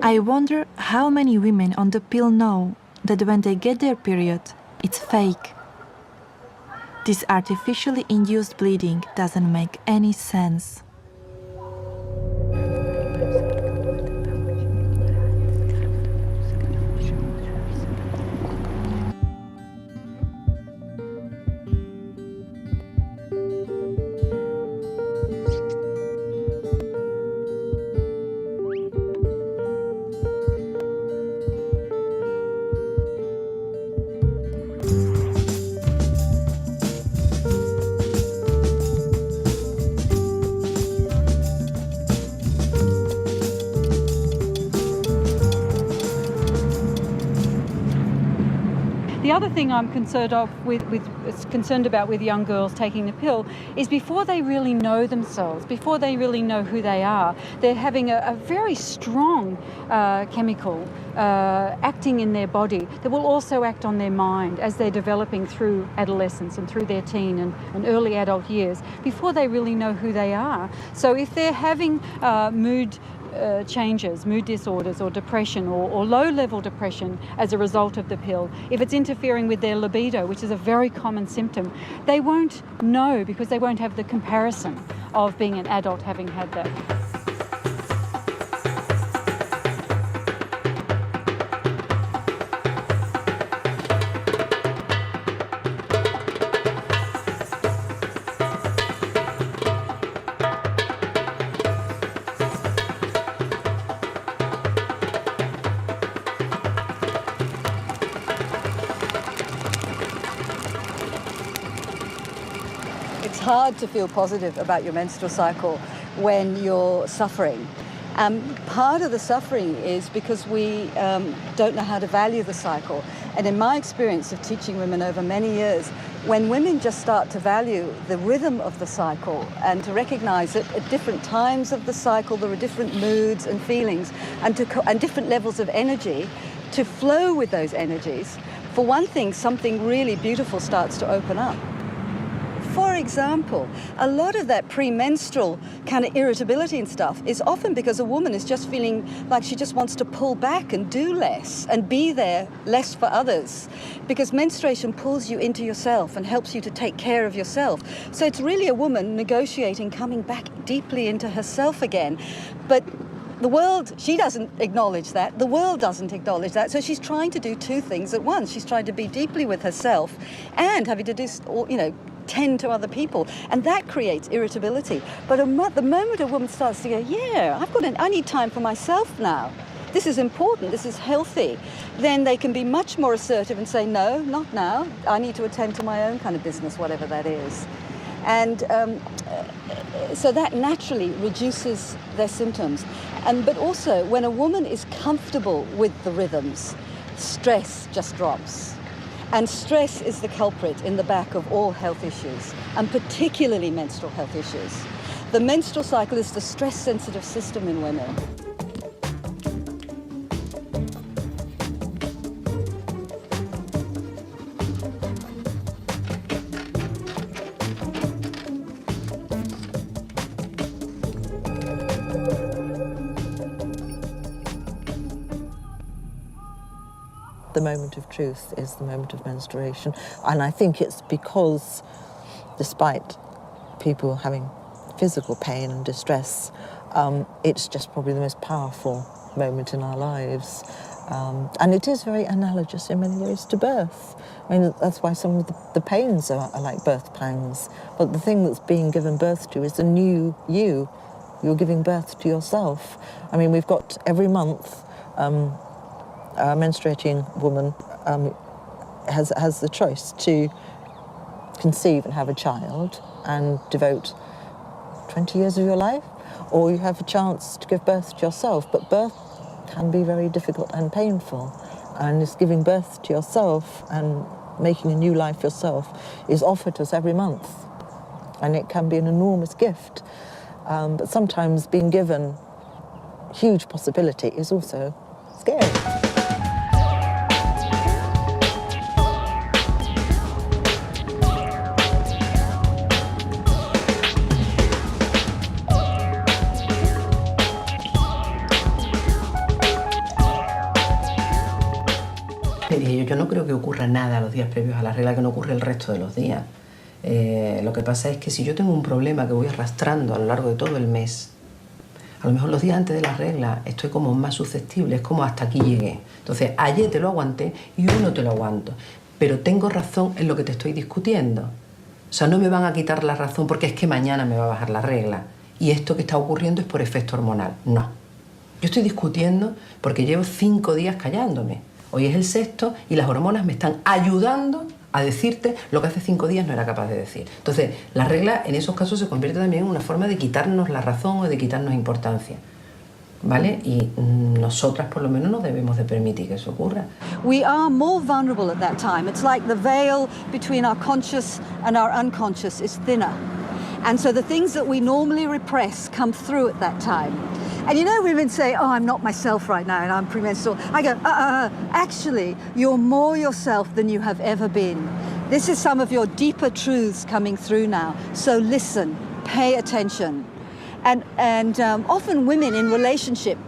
I wonder how many women on the pill know that when they get their period, it's fake. This artificially induced bleeding doesn't make any sense. The other thing I'm concerned about with young girls taking the pill is before they really know themselves, before they really know who they are, they're having a very strong chemical acting in their body that will also act on their mind as they're developing through adolescence and through their teen and early adult years, before they really know who they are. So if they're having mood changes, mood disorders or depression or low-level depression as a result of the pill, if it's interfering with their libido, which is a very common symptom, they won't know because they won't have the comparison of being an adult having had that. It's hard to feel positive about your menstrual cycle when you're suffering. Part of the suffering is because we don't know how to value the cycle. And in my experience of teaching women over many years, when women just start to value the rhythm of the cycle and to recognize that at different times of the cycle there are different moods and feelings and different levels of energy, to flow with those energies, for one thing, something really beautiful starts to open up. For example, a lot of that premenstrual kind of irritability and stuff is often because a woman is just feeling like she just wants to pull back and do less and be there less for others, because menstruation pulls you into yourself and helps you to take care of yourself. So it's really a woman negotiating, coming back deeply into herself again. But the world, she doesn't acknowledge that. The world doesn't acknowledge that. So she's trying to do two things at once. She's trying to be deeply with herself and having to do, tend to other people, and that creates irritability. But the moment a woman starts to go, yeah, I need time for myself now, this is important, this is healthy, then they can be much more assertive and say, no, not now, I need to attend to my own kind of business, whatever that is. And so that naturally reduces their symptoms. But also, when a woman is comfortable with the rhythms, stress just drops. And stress is the culprit in the back of all health issues, and particularly menstrual health issues. The menstrual cycle is the stress-sensitive system in women. The moment of truth is the moment of menstruation. And I think it's because, despite people having physical pain and distress, it's just probably the most powerful moment in our lives. And it is very analogous in many ways to birth. I mean, that's why some of the pains are like birth pangs. But the thing that's being given birth to is a new you. You're giving birth to yourself. I mean, we've got every month, a menstruating woman has the choice to conceive and have a child and devote 20 years of your life, or you have a chance to give birth to yourself. But birth can be very difficult and painful, and it's giving birth to yourself and making a new life yourself is offered to us every month, and it can be an enormous gift. But sometimes being given huge possibility is also scary. yo no creo que ocurra nada los días previos a la regla que no ocurre el resto de los días. Lo que pasa es que si yo tengo un problema que voy arrastrando a lo largo de todo el mes, a lo mejor los días antes de la regla estoy como más susceptible, es como hasta aquí llegué. Entonces, ayer te lo aguanté y hoy no te lo aguanto. Pero tengo razón en lo que te estoy discutiendo. O sea, no me van a quitar la razón porque es que mañana me va a bajar la regla. Y esto que está ocurriendo es por efecto hormonal. No. Yo estoy discutiendo porque llevo 5 días callándome. Hoy es el 6º y las hormonas me están ayudando a decirte lo que hace 5 días no era capaz de decir. Entonces, la regla en esos casos se convierte también en una forma de quitarnos la razón o de quitarnos importancia, ¿vale? Y nosotras por lo menos no debemos de permitir que eso ocurra. We are more vulnerable at that time. It's like the veil between our conscious and our unconscious is thinner. And so the things that we normally repress come through at that time. And you know, women say, oh, I'm not myself right now and I'm premenstrual. I go, actually, you're more yourself than you have ever been. This is some of your deeper truths coming through now. So listen, pay attention. And often women in relationship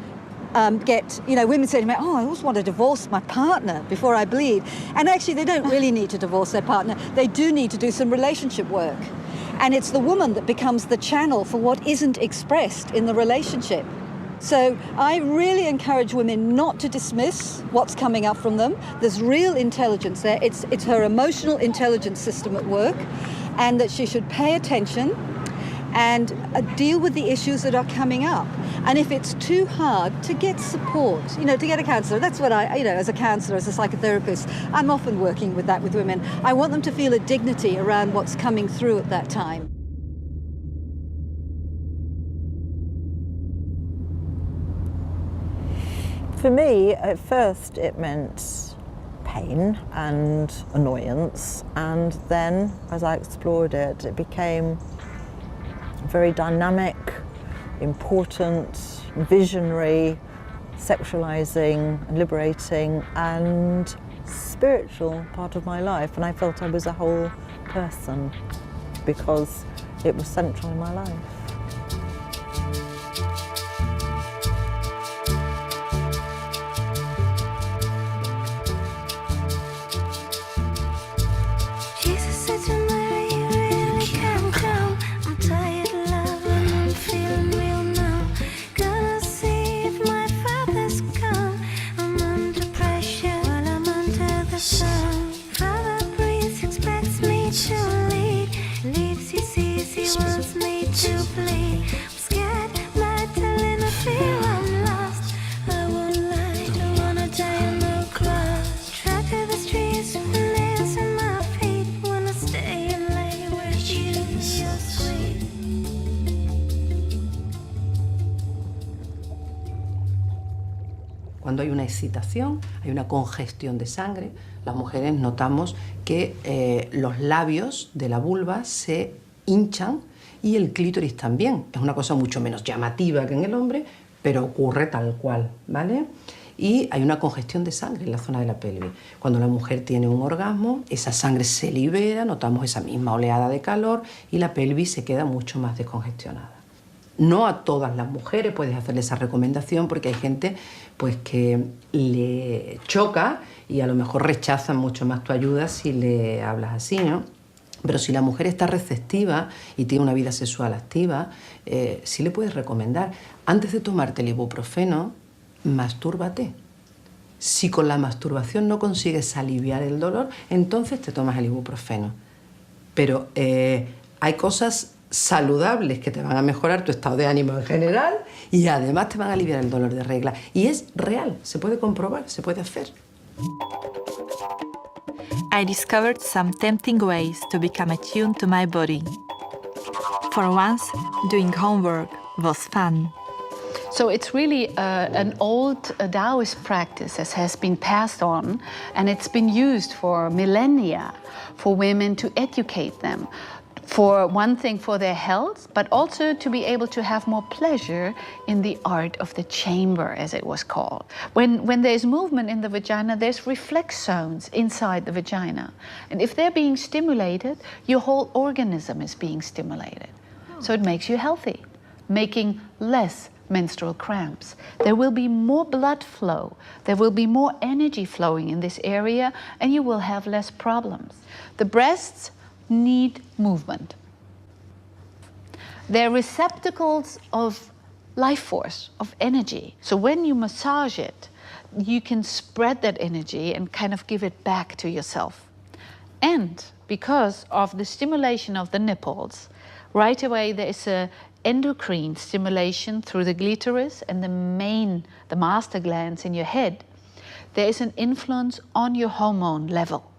get, you know, women say to me, oh, I always want to divorce my partner before I bleed. And actually, they don't really need to divorce their partner. They do need to do some relationship work. And it's the woman that becomes the channel for what isn't expressed in the relationship. So I really encourage women not to dismiss what's coming up from them. There's real intelligence there. It's her emotional intelligence system at work, and that she should pay attention and deal with the issues that are coming up. And if it's too hard, to get support, you know, to get a counsellor. That's what I, you know, as a counsellor, as a psychotherapist, I'm often working with that with women. I want them to feel a dignity around what's coming through at that time. For me, at first it meant pain and annoyance, and then as I explored it, it became very dynamic, important, visionary, sexualizing, liberating, and spiritual part of my life. And I felt I was a whole person because it was central in my life. Cuando hay una excitación, hay una congestión de sangre, las mujeres notamos que los labios de la vulva se hinchan y el clítoris también. Es una cosa mucho menos llamativa que en el hombre, pero ocurre tal cual, ¿vale? Y hay una congestión de sangre en la zona de la pelvis. Cuando la mujer tiene un orgasmo, esa sangre se libera, notamos esa misma oleada de calor y la pelvis se queda mucho más descongestionada. No a todas las mujeres puedes hacerle esa recomendación porque hay gente pues, que le choca y a lo mejor rechazan mucho más tu ayuda si le hablas así, ¿no? Pero si la mujer está receptiva y tiene una vida sexual activa, sí le puedes recomendar. Antes de tomarte el ibuprofeno, mastúrbate. Si con la masturbación no consigues aliviar el dolor, entonces te tomas el ibuprofeno. Pero hay cosas saludables que te van a mejorar tu estado de ánimo en general y además te van a aliviar el dolor de regla. Y es real, se puede comprobar, se puede hacer. I discovered some tempting ways to become attuned to my body. For once, doing homework was fun. So it's really an old Taoist practice that has been passed on, and it's been used for millennia for women to educate them. For one thing, for their health, but also to be able to have more pleasure in the art of the chamber, as it was called. When there's movement in the vagina, there's reflex zones inside the vagina. And if they're being stimulated, your whole organism is being stimulated. So it makes you healthy, making less menstrual cramps. There will be more blood flow, there will be more energy flowing in this area, and you will have less problems. The breasts need movement. They're receptacles of life force, of energy. So when you massage it, you can spread that energy and kind of give it back to yourself. And because of the stimulation of the nipples, right away there is a endocrine stimulation through the clitoris and the master glands in your head. There is an influence on your hormone level,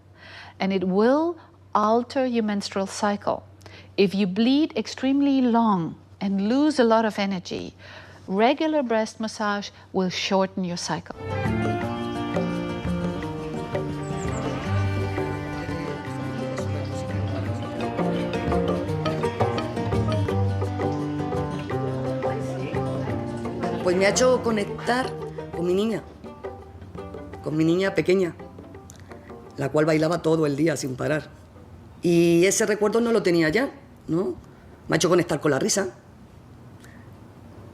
and it will alter your menstrual cycle. If you bleed extremely long and lose a lot of energy, regular breast massage will shorten your cycle. Pues me ha hecho conectar con mi niña pequeña, la cual bailaba todo el día sin parar. Y ese recuerdo no lo tenía ya, ¿no? Me ha hecho conectar con la risa,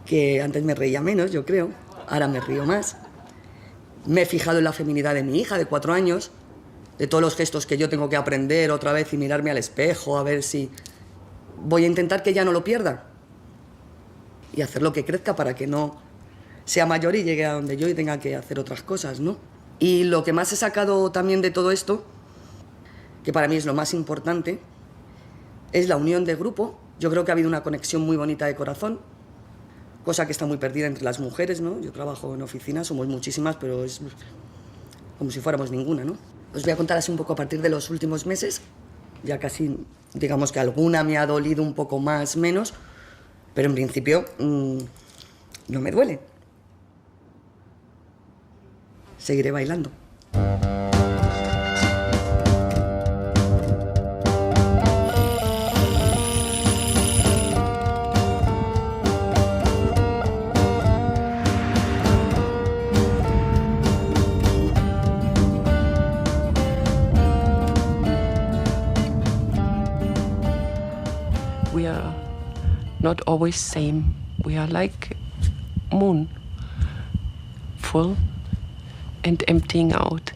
que antes me reía menos, yo creo, ahora me río más. Me he fijado en la feminidad de mi hija de 4 años, de todos los gestos que yo tengo que aprender otra vez y mirarme al espejo a ver si... Voy a intentar que ella no lo pierda y hacerlo que crezca para que no sea mayor y llegue a donde yo y tenga que hacer otras cosas, ¿no? Y lo que más he sacado también de todo esto, que para mí es lo más importante, es la unión de grupo. Yo creo que ha habido una conexión muy bonita de corazón, cosa que está muy perdida entre las mujeres, ¿no? Yo trabajo en oficina, somos muchísimas, pero es como si fuéramos ninguna, ¿no? Os voy a contar así un poco a partir de los últimos meses, ya casi, digamos que alguna me ha dolido un poco más, menos, pero en principio no me duele. Seguiré bailando. We are not always same. We are like moon, full and emptying out.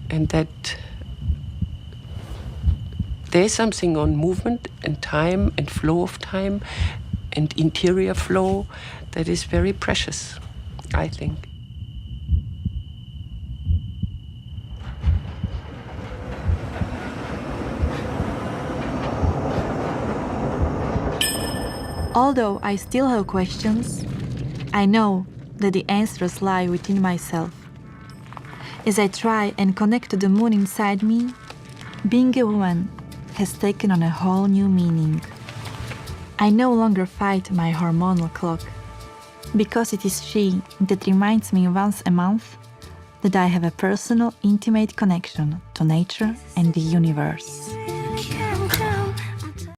And that there's something on movement and time and flow of time and interior flow that is very precious, I think. Although I still have questions, I know that the answers lie within myself. As I try and connect to the moon inside me, being a woman has taken on a whole new meaning. I no longer fight my hormonal clock, because it is she that reminds me once a month that I have a personal, intimate connection to nature and the universe.